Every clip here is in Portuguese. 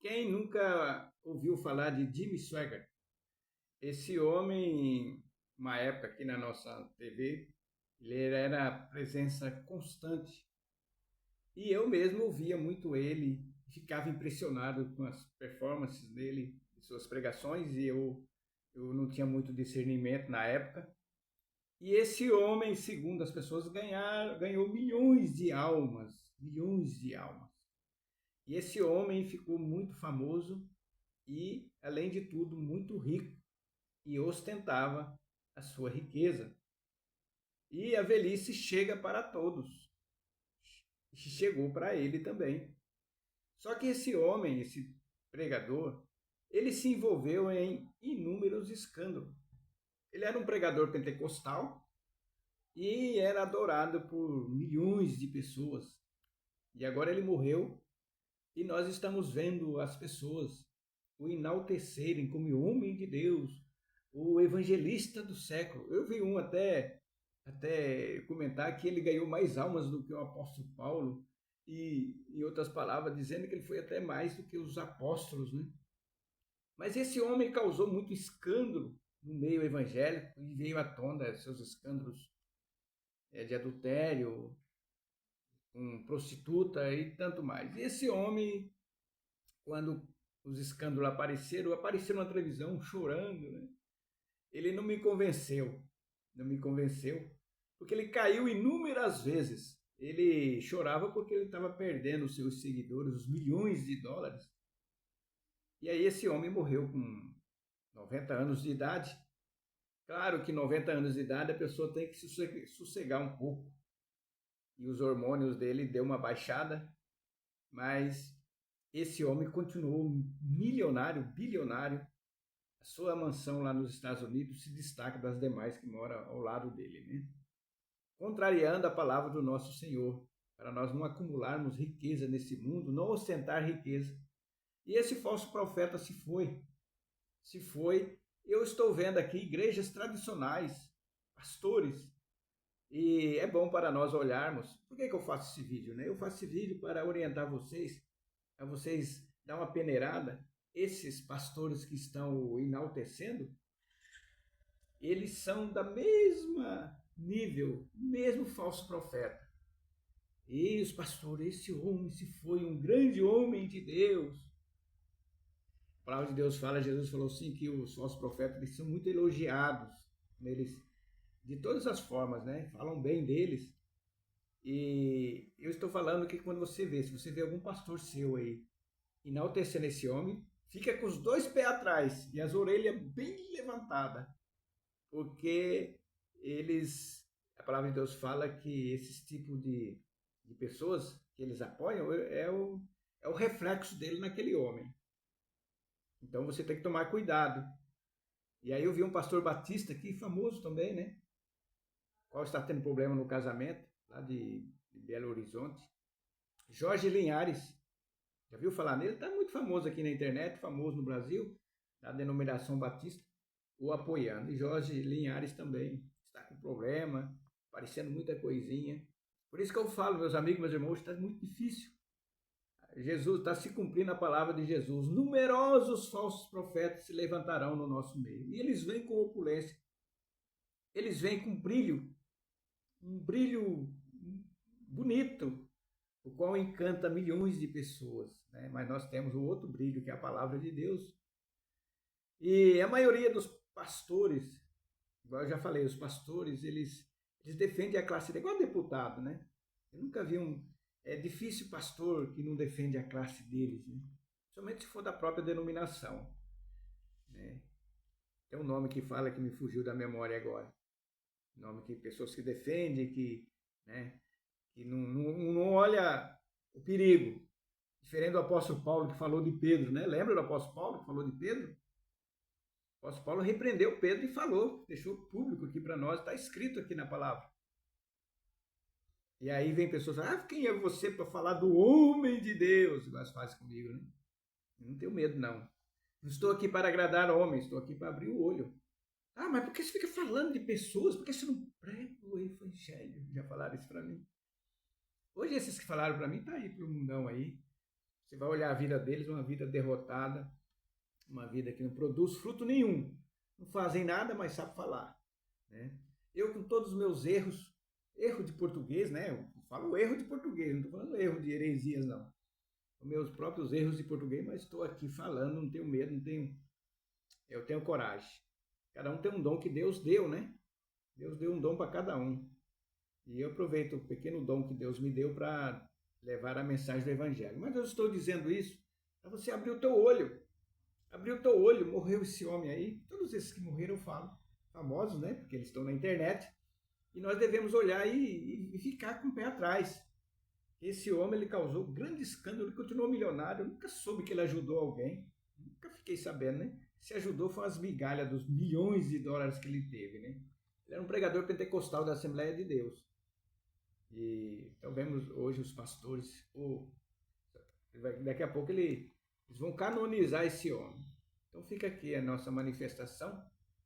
Quem nunca ouviu falar de Jimmy Swaggart? Esse homem, uma época aqui na nossa TV, ele era presença constante. E eu mesmo ouvia muito ele, ficava impressionado com as performances dele, suas pregações, e eu não tinha muito discernimento na época. E esse homem, segundo as pessoas, ganhou milhões de almas, milhões de almas. E esse homem ficou muito famoso e, além de tudo, muito rico e ostentava a sua riqueza. E a velhice chega para todos. E chegou para ele também. Só que esse homem, esse pregador, ele se envolveu em inúmeros escândalos. Ele era um pregador pentecostal e era adorado por milhões de pessoas. E agora ele morreu e nós estamos vendo as pessoas o enaltecerem como homem de Deus, o evangelista do século. Eu vi um até comentar que ele ganhou mais almas do que o apóstolo Paulo, e, em outras palavras, dizendo que ele foi até mais do que os apóstolos, né? Mas esse homem causou muito escândalo no meio evangélico e veio à tona seus escândalos de adultério, com prostituta e tanto mais. E esse homem, quando os escândalos apareceram na televisão chorando, né? Ele não me convenceu, não me convenceu, porque ele caiu inúmeras vezes. Ele chorava porque ele estava perdendo os seus seguidores, os milhões de dólares. E aí esse homem morreu com 90 anos de idade. Claro que 90 anos de idade a pessoa tem que se sossegar um pouco. E os hormônios dele deu uma baixada, mas esse homem continuou milionário, bilionário. A sua mansão lá nos Estados Unidos se destaca das demais que moram ao lado dele, né? Contrariando a palavra do nosso Senhor, para nós não acumularmos riqueza nesse mundo, não ostentar riqueza. E esse falso profeta se foi. Eu estou vendo aqui igrejas tradicionais, pastores, e é bom para nós olharmos. Por que eu faço esse vídeo, né? Eu faço esse vídeo para orientar vocês, a vocês dar uma peneirada. Esses pastores que estão enaltecendo, eles são da mesma nível, mesmo falso profeta. E os pastores, esse homem se foi um grande homem de Deus. A palavra de Deus fala, Jesus falou assim, que os falsos profetas eles são muito elogiados, eles de todas as formas, né? Falam bem deles. E eu estou falando que quando você vê, se você vê algum pastor seu aí enaltecendo esse homem, fica com os dois pés atrás e as orelhas bem levantadas, porque a palavra de Deus fala que esses tipos de pessoas que eles apoiam é o reflexo dele naquele homem. Então você tem que tomar cuidado. E aí eu vi um pastor batista aqui, famoso também, né? Qual está tendo problema no casamento, lá de Belo Horizonte. Jorge Linhares. Já viu falar nele? Está muito famoso aqui na internet, famoso no Brasil, da denominação batista, o apoiando. E Jorge Linhares também está com problema, aparecendo muita coisinha. Por isso que eu falo, meus amigos, meus irmãos, está muito difícil. Jesus está se cumprindo a palavra de Jesus. Numerosos falsos profetas se levantarão no nosso meio. E eles vêm com opulência. Eles vêm com brilho, um brilho bonito, o qual encanta milhões de pessoas, né? Mas nós temos o outro brilho, que é a palavra de Deus. E a maioria dos pastores, igual eu já falei, os pastores, eles defendem a classe, igual deputado, né? Eu nunca vi é difícil pastor que não defende a classe deles, né? Somente se for da própria denominação, né? Tem um nome que fala que me fugiu da memória agora. Nome que pessoas que defendem, né? Que não olha o perigo. Diferente do apóstolo Paulo que falou de Pedro, né? Lembra do apóstolo Paulo que falou de Pedro? O apóstolo Paulo repreendeu Pedro e falou, deixou público aqui para nós, está escrito aqui na palavra. E aí vem pessoas, quem é você para falar do homem de Deus? Mas faz comigo, né? Eu não tenho medo, não. Não estou aqui para agradar homens, estou aqui para abrir o olho. Mas por que você fica falando de pessoas? Por que você não prega o evangelho? Já falaram isso para mim. Hoje esses que falaram para mim, tá aí pro mundão aí. Você vai olhar a vida deles, uma vida derrotada, uma vida que não produz fruto nenhum. Não fazem nada, mas sabe falar, né? Eu, com todos os meus erros, erro de português, né? Eu falo erro de português, não estou falando erro de heresias, não. Os meus próprios erros de português, mas estou aqui falando, não tenho medo, não tenho... Eu tenho coragem. Cada um tem um dom que Deus deu, né? Deus deu um dom para cada um. E eu aproveito o pequeno dom que Deus me deu para levar a mensagem do Evangelho. Mas eu estou dizendo isso para você abrir o teu olho. Abrir o teu olho, morreu esse homem aí. Todos esses que morreram eu falo, famosos, né? Porque eles estão na internet. E nós devemos olhar e ficar com o pé atrás. Esse homem, ele causou grande escândalo, ele continuou milionário. Eu nunca soube que ele ajudou alguém. Nunca fiquei sabendo, né? Se ajudou foi as migalhas dos milhões de dólares que ele teve, né? Ele era um pregador pentecostal da Assembleia de Deus. E então vemos hoje os pastores, daqui a pouco eles vão canonizar esse homem. Então fica aqui a nossa manifestação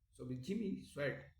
sobre Jimmy Swaggart.